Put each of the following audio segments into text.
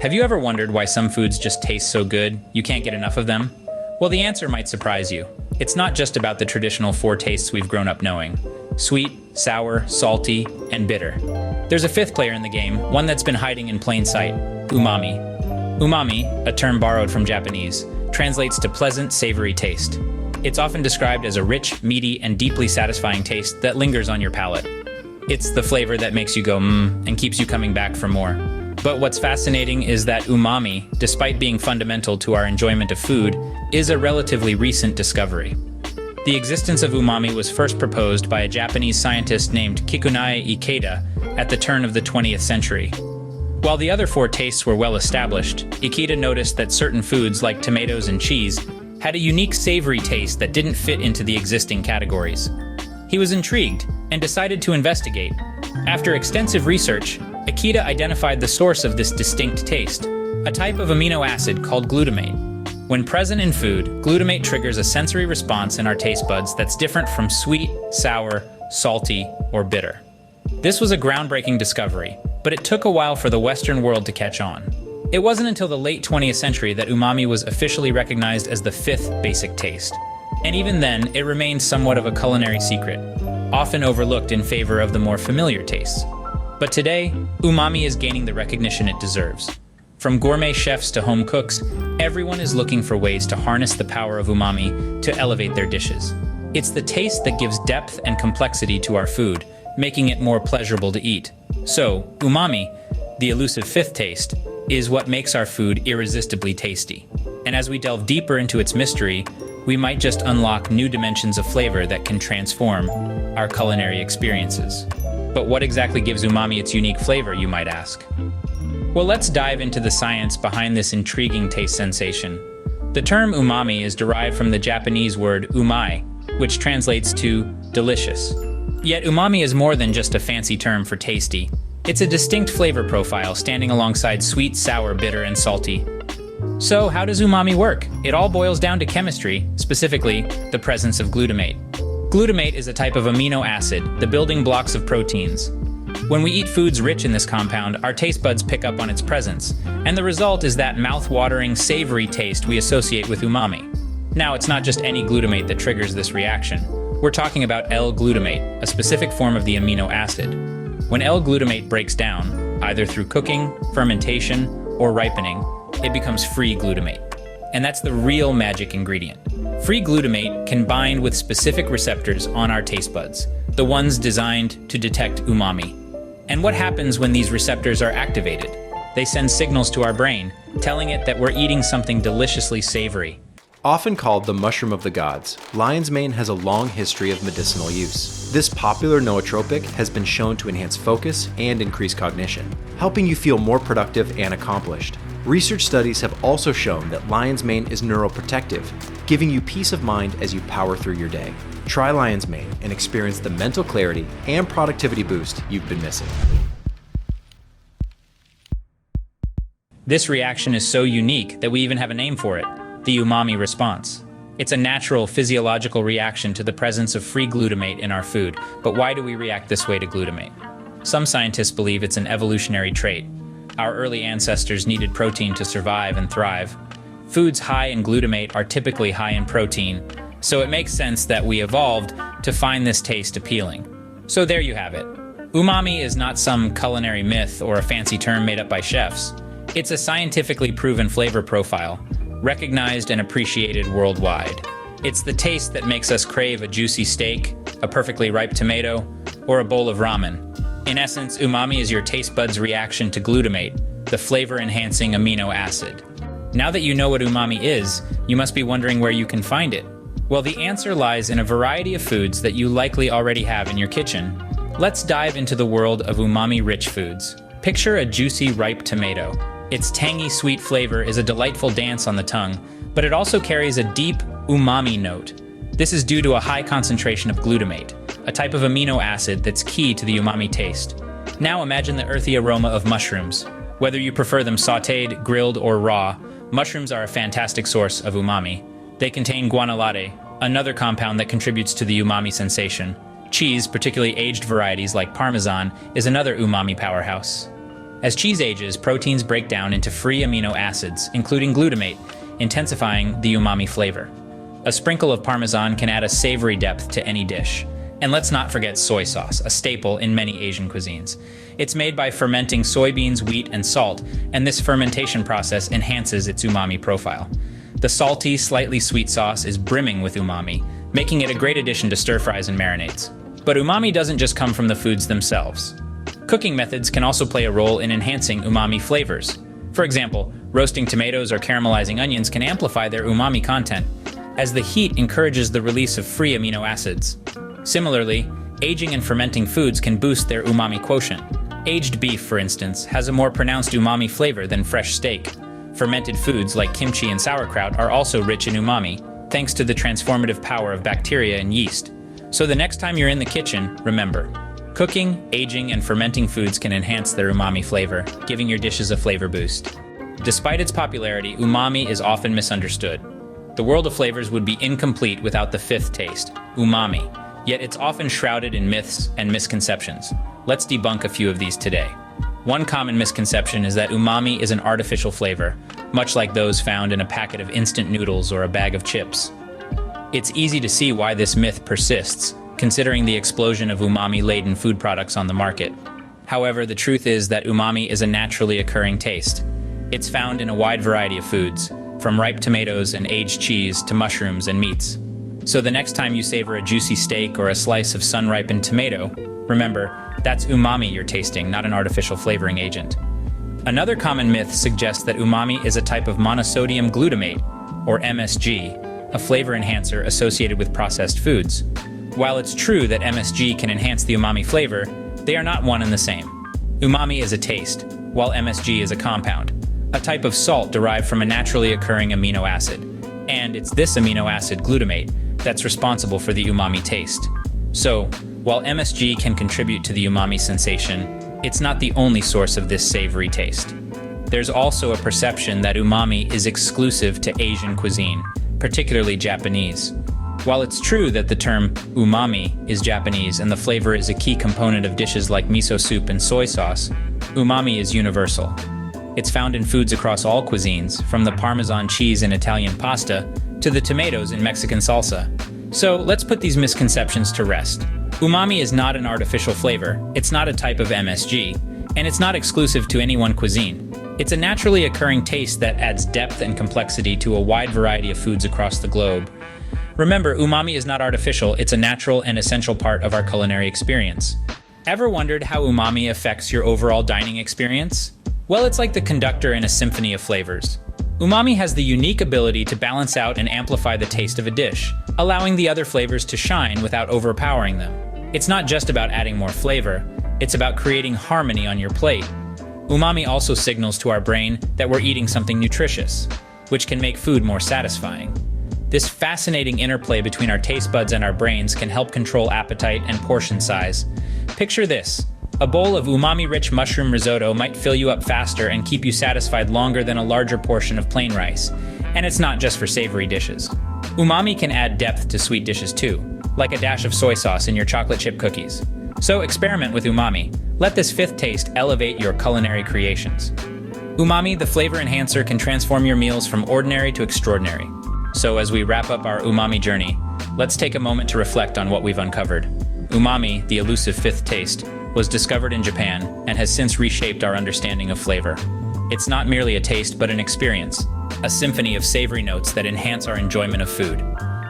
Have you ever wondered why some foods just taste so good, you can't get enough of them? Well, the answer might surprise you. It's not just about the traditional four tastes we've grown up knowing: sweet, sour, salty, and bitter. There's a fifth player in the game, one that's been hiding in plain sight: umami. Umami, a term borrowed from Japanese, translates to pleasant, savory taste. It's often described as a rich, meaty, and deeply satisfying taste that lingers on your palate. It's the flavor that makes you go mmm and keeps you coming back for more. But what's fascinating is that umami, despite being fundamental to our enjoyment of food, is a relatively recent discovery. The existence of umami was first proposed by a Japanese scientist named Kikunae Ikeda at the turn of the 20th century. While the other four tastes were well established, Ikeda noticed that certain foods like tomatoes and cheese had a unique savory taste that didn't fit into the existing categories. He was intrigued and decided to investigate. After extensive research, Ikeda identified the source of this distinct taste, a type of amino acid called glutamate. When present in food, glutamate triggers a sensory response in our taste buds that's different from sweet, sour, salty, or bitter. This was a groundbreaking discovery, but it took a while for the Western world to catch on. It wasn't until the late 20th century that umami was officially recognized as the fifth basic taste. And even then, it remained somewhat of a culinary secret, often overlooked in favor of the more familiar tastes. But today, umami is gaining the recognition it deserves. From gourmet chefs to home cooks, everyone is looking for ways to harness the power of umami to elevate their dishes. It's the taste that gives depth and complexity to our food, making it more pleasurable to eat. So, umami, the elusive fifth taste, is what makes our food irresistibly tasty. And as we delve deeper into its mystery, we might just unlock new dimensions of flavor that can transform our culinary experiences. But what exactly gives umami its unique flavor, you might ask? Well, let's dive into the science behind this intriguing taste sensation. The term umami is derived from the Japanese word umai, which translates to delicious. Yet umami is more than just a fancy term for tasty. It's a distinct flavor profile standing alongside sweet, sour, bitter, and salty. So how does umami work? It all boils down to chemistry, specifically the presence of glutamate. Glutamate is a type of amino acid, the building blocks of proteins. When we eat foods rich in this compound, our taste buds pick up on its presence, and the result is that mouth-watering, savory taste we associate with umami. Now, it's not just any glutamate that triggers this reaction. We're talking about L-glutamate, a specific form of the amino acid. When L-glutamate breaks down, either through cooking, fermentation, or ripening, it becomes free glutamate. And that's the real magic ingredient. Free glutamate can bind with specific receptors on our taste buds, the ones designed to detect umami. And what happens when these receptors are activated? They send signals to our brain, telling it that we're eating something deliciously savory. Often called the mushroom of the gods, lion's mane has a long history of medicinal use. This popular nootropic has been shown to enhance focus and increase cognition, helping you feel more productive and accomplished. Research studies have also shown that lion's mane is neuroprotective, giving you peace of mind as you power through your day. Try lion's mane and experience the mental clarity and productivity boost you've been missing. This reaction is so unique that we even have a name for it: the umami response. It's a natural physiological reaction to the presence of free glutamate in our food. But why do we react this way to glutamate? Some scientists believe it's an evolutionary trait. Our early ancestors needed protein to survive and thrive. Foods high in glutamate are typically high in protein, so it makes sense that we evolved to find this taste appealing. So there you have it. Umami is not some culinary myth or a fancy term made up by chefs. It's a scientifically proven flavor profile, recognized and appreciated worldwide. It's the taste that makes us crave a juicy steak, a perfectly ripe tomato, or a bowl of ramen. In essence, umami is your taste buds' reaction to glutamate, the flavor-enhancing amino acid. Now that you know what umami is, you must be wondering where you can find it. Well, the answer lies in a variety of foods that you likely already have in your kitchen. Let's dive into the world of umami-rich foods. Picture a juicy, ripe tomato. Its tangy, sweet flavor is a delightful dance on the tongue, but it also carries a deep umami note. This is due to a high concentration of glutamate, a type of amino acid that's key to the umami taste. Now imagine the earthy aroma of mushrooms. Whether you prefer them sautéed, grilled, or raw, mushrooms are a fantastic source of umami. They contain guanylate, another compound that contributes to the umami sensation. Cheese, particularly aged varieties like Parmesan, is another umami powerhouse. As cheese ages, proteins break down into free amino acids, including glutamate, intensifying the umami flavor. A sprinkle of Parmesan can add a savory depth to any dish. And let's not forget soy sauce, a staple in many Asian cuisines. It's made by fermenting soybeans, wheat, and salt, and this fermentation process enhances its umami profile. The salty, slightly sweet sauce is brimming with umami, making it a great addition to stir-fries and marinades. But umami doesn't just come from the foods themselves. Cooking methods can also play a role in enhancing umami flavors. For example, roasting tomatoes or caramelizing onions can amplify their umami content, as the heat encourages the release of free amino acids. Similarly, aging and fermenting foods can boost their umami quotient. Aged beef, for instance, has a more pronounced umami flavor than fresh steak. Fermented foods like kimchi and sauerkraut are also rich in umami, thanks to the transformative power of bacteria and yeast. So the next time you're in the kitchen, remember, cooking, aging, and fermenting foods can enhance their umami flavor, giving your dishes a flavor boost. Despite its popularity, umami is often misunderstood. The world of flavors would be incomplete without the fifth taste, umami. Yet it's often shrouded in myths and misconceptions. Let's debunk a few of these today. One common misconception is that umami is an artificial flavor, much like those found in a packet of instant noodles or a bag of chips. It's easy to see why this myth persists, considering the explosion of umami-laden food products on the market. However, the truth is that umami is a naturally occurring taste. It's found in a wide variety of foods, from ripe tomatoes and aged cheese to mushrooms and meats. So the next time you savor a juicy steak or a slice of sun-ripened tomato, remember, that's umami you're tasting, not an artificial flavoring agent. Another common myth suggests that umami is a type of monosodium glutamate, or MSG, a flavor enhancer associated with processed foods. While it's true that MSG can enhance the umami flavor, they are not one and the same. Umami is a taste, while MSG is a compound, a type of salt derived from a naturally occurring amino acid. And it's this amino acid, glutamate, that's responsible for the umami taste. So, while MSG can contribute to the umami sensation, it's not the only source of this savory taste. There's also a perception that umami is exclusive to Asian cuisine, particularly Japanese. While it's true that the term umami is Japanese and the flavor is a key component of dishes like miso soup and soy sauce, umami is universal. It's found in foods across all cuisines, from the Parmesan cheese in Italian pasta to the tomatoes in Mexican salsa. So let's put these misconceptions to rest. Umami is not an artificial flavor, it's not a type of MSG, and it's not exclusive to any one cuisine. It's a naturally occurring taste that adds depth and complexity to a wide variety of foods across the globe. Remember, umami is not artificial, it's a natural and essential part of our culinary experience. Ever wondered how umami affects your overall dining experience? Well, it's like the conductor in a symphony of flavors. Umami has the unique ability to balance out and amplify the taste of a dish, allowing the other flavors to shine without overpowering them. It's not just about adding more flavor, it's about creating harmony on your plate. Umami also signals to our brain that we're eating something nutritious, which can make food more satisfying. This fascinating interplay between our taste buds and our brains can help control appetite and portion size. Picture this. A bowl of umami-rich mushroom risotto might fill you up faster and keep you satisfied longer than a larger portion of plain rice. And it's not just for savory dishes. Umami can add depth to sweet dishes too, like a dash of soy sauce in your chocolate chip cookies. So experiment with umami. Let this fifth taste elevate your culinary creations. Umami, the flavor enhancer, can transform your meals from ordinary to extraordinary. So as we wrap up our umami journey, let's take a moment to reflect on what we've uncovered. Umami, the elusive fifth taste, was discovered in Japan and has since reshaped our understanding of flavor. It's not merely a taste, but an experience, a symphony of savory notes that enhance our enjoyment of food.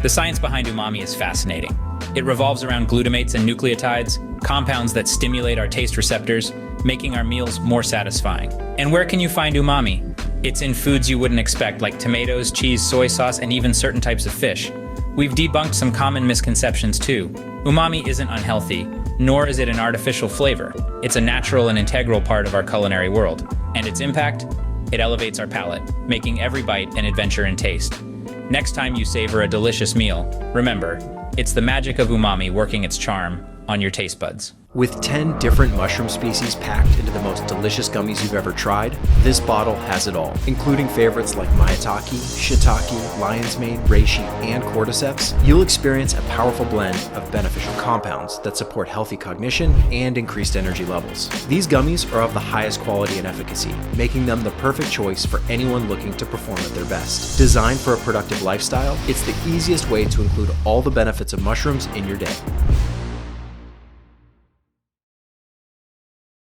The science behind umami is fascinating. It revolves around glutamates and nucleotides, compounds that stimulate our taste receptors, making our meals more satisfying. And where can you find umami? It's in foods you wouldn't expect, like tomatoes, cheese, soy sauce, and even certain types of fish. We've debunked some common misconceptions too. Umami isn't unhealthy, nor is it an artificial flavor. It's a natural and integral part of our culinary world. And its impact? It elevates our palate, making every bite an adventure in taste. Next time you savor a delicious meal, remember, it's the magic of umami working its charm, on your taste buds. With 10 different mushroom species packed into the most delicious gummies you've ever tried, this bottle has it all, including favorites like maitake, shiitake, lion's mane, reishi, and cordyceps. You'll experience a powerful blend of beneficial compounds that support healthy cognition and increased energy levels. These gummies are of the highest quality and efficacy, making them the perfect choice for anyone looking to perform at their best. Designed for a productive lifestyle, it's the easiest way to include all the benefits of mushrooms in your day.